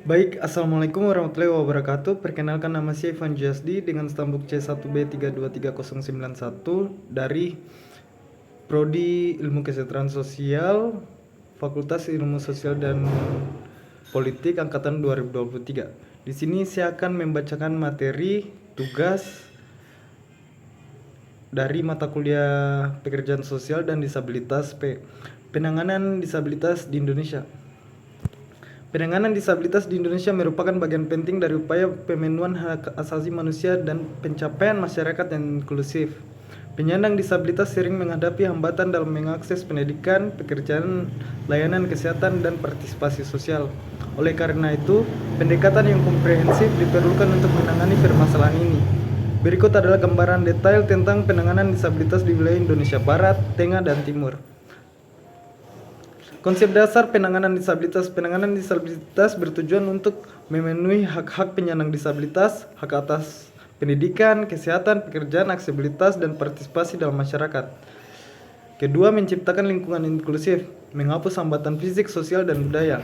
Baik, Assalamualaikum warahmatullahi wabarakatuh. Perkenalkan, nama saya Ivan Jasdi dengan stambuk C1B323091 dari Prodi Ilmu Kesejahteraan Sosial, Fakultas Ilmu Sosial dan Politik angkatan 2023. Di sini saya akan membacakan materi tugas dari mata kuliah Pekerjaan Sosial dan Disabilitas Penanganan Disabilitas di Indonesia. Penanganan disabilitas di Indonesia merupakan bagian penting dari upaya pemenuhan hak asasi manusia dan pencapaian masyarakat yang inklusif. Penyandang disabilitas sering menghadapi hambatan dalam mengakses pendidikan, pekerjaan, layanan kesehatan, dan partisipasi sosial. Oleh karena itu, pendekatan yang komprehensif diperlukan untuk menangani permasalahan ini. Berikut adalah gambaran detail tentang penanganan disabilitas di wilayah Indonesia Barat, Tengah, dan Timur. Konsep dasar penanganan disabilitas. Penanganan disabilitas bertujuan untuk memenuhi hak-hak penyandang disabilitas, hak atas pendidikan, kesehatan, pekerjaan, aksesibilitas, dan partisipasi dalam masyarakat. Kedua, menciptakan lingkungan inklusif, menghapus hambatan fisik, sosial, dan budaya.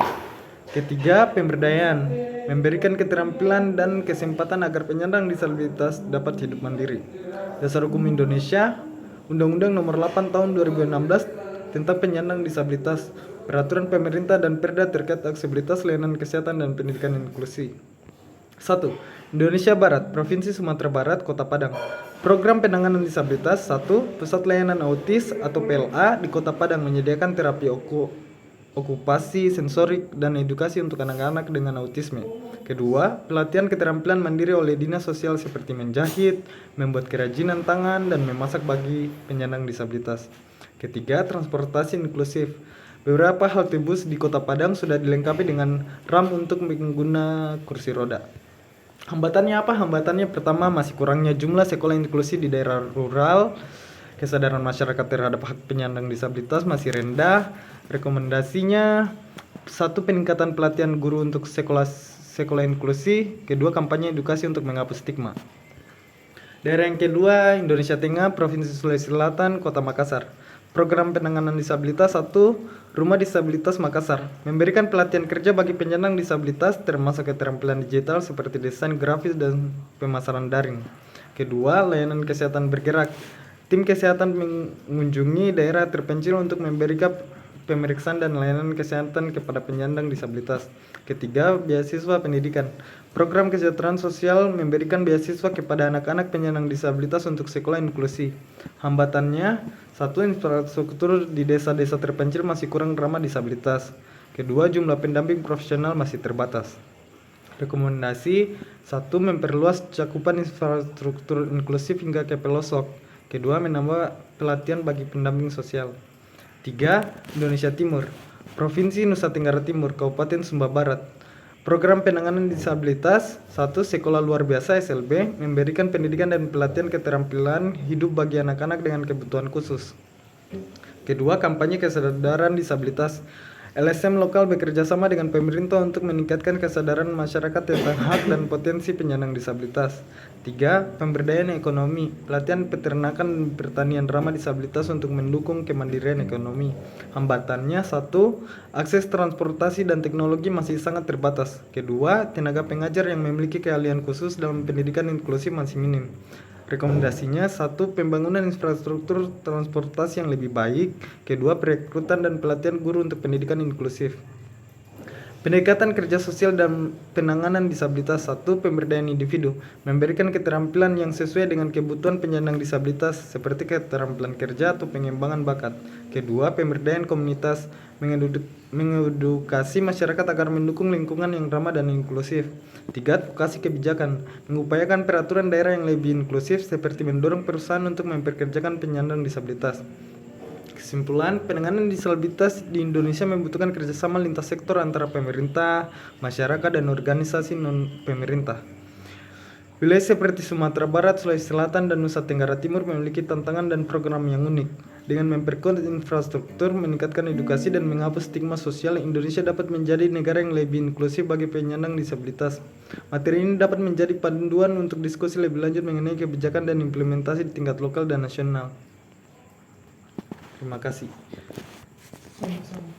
Ketiga, pemberdayaan, memberikan keterampilan dan kesempatan agar penyandang disabilitas dapat hidup mandiri. Dasar Hukum Indonesia, Undang-Undang Nomor 8 Tahun 2016 tentang penyandang disabilitas, peraturan pemerintah dan perda terkait aksesibilitas layanan kesehatan dan pendidikan inklusi. 1. Indonesia Barat, Provinsi Sumatera Barat, Kota Padang. Program penanganan disabilitas. 1. Pusat Layanan Autis atau PLA di Kota Padang menyediakan terapi okupasi, sensorik, dan edukasi untuk anak-anak dengan autisme. Kedua, pelatihan keterampilan mandiri oleh dinas sosial seperti menjahit, membuat kerajinan tangan, dan memasak bagi penyandang disabilitas. Ketiga, transportasi inklusif. Beberapa halte bus di Kota Padang sudah dilengkapi dengan ram untuk pengguna kursi roda. Hambatannya apa? Hambatannya pertama, masih kurangnya jumlah sekolah inklusi di daerah rural. Kesadaran masyarakat terhadap hak penyandang disabilitas masih rendah. Rekomendasinya, 1. Peningkatan pelatihan guru untuk sekolah inklusi. Kedua, kampanye edukasi untuk menghapus stigma. Daerah yang kedua, Indonesia Tengah, Provinsi Sulawesi Selatan, Kota Makassar. Program penanganan disabilitas. 1. Rumah Disabilitas Makassar memberikan pelatihan kerja bagi penyandang disabilitas termasuk keterampilan digital seperti desain grafis dan pemasaran daring. Kedua, layanan kesehatan bergerak. Tim kesehatan mengunjungi daerah terpencil untuk memberikan pemeriksaan dan layanan kesehatan kepada penyandang disabilitas. Ketiga, beasiswa pendidikan. Program kesejahteraan sosial memberikan beasiswa kepada anak-anak penyandang disabilitas untuk sekolah inklusi. Hambatannya, 1. Infrastruktur di desa-desa terpencil masih kurang ramah disabilitas. Kedua, jumlah pendamping profesional masih terbatas. Rekomendasi, 1. Memperluas cakupan infrastruktur inklusif hingga ke pelosok. Kedua, menambah pelatihan bagi pendamping sosial. 3. Indonesia Timur, Provinsi Nusa Tenggara Timur, Kabupaten Sumba Barat. Program penanganan disabilitas. 1. Sekolah luar biasa SLB memberikan pendidikan dan pelatihan keterampilan hidup bagi anak-anak dengan kebutuhan khusus. Kedua, kampanye kesadaran disabilitas. LSM lokal bekerjasama dengan pemerintah untuk meningkatkan kesadaran masyarakat tentang hak dan potensi penyandang disabilitas. 3. Pemberdayaan ekonomi. Pelatihan peternakan dan pertanian ramah disabilitas untuk mendukung kemandirian ekonomi. Hambatannya, 1. Akses transportasi dan teknologi masih sangat terbatas. Kedua, tenaga pengajar yang memiliki keahlian khusus dalam pendidikan inklusif masih minim. Rekomendasinya, 1. Pembangunan infrastruktur transportasi yang lebih baik. Kedua, perekrutan dan pelatihan guru untuk pendidikan inklusif. Pendekatan kerja sosial dan penanganan disabilitas. 1. Pemberdayaan individu, memberikan keterampilan yang sesuai dengan kebutuhan penyandang disabilitas seperti keterampilan kerja atau pengembangan bakat. Kedua, pemberdayaan komunitas, mengedukasi masyarakat agar mendukung lingkungan yang ramah dan inklusif. 3. Advokasi kebijakan, mengupayakan peraturan daerah yang lebih inklusif seperti mendorong perusahaan untuk mempekerjakan penyandang disabilitas. Kesimpulan, penanganan disabilitas di Indonesia membutuhkan kerjasama lintas sektor antara pemerintah, masyarakat, dan organisasi non-pemerintah. Wilayah seperti Sumatera Barat, Sulawesi Selatan, dan Nusa Tenggara Timur memiliki tantangan dan program yang unik. Dengan memperkuat infrastruktur, meningkatkan edukasi, dan menghapus stigma sosial, Indonesia dapat menjadi negara yang lebih inklusif bagi penyandang disabilitas. Materi ini dapat menjadi panduan untuk diskusi lebih lanjut mengenai kebijakan dan implementasi di tingkat lokal dan nasional. Terima kasih. Sama-sama.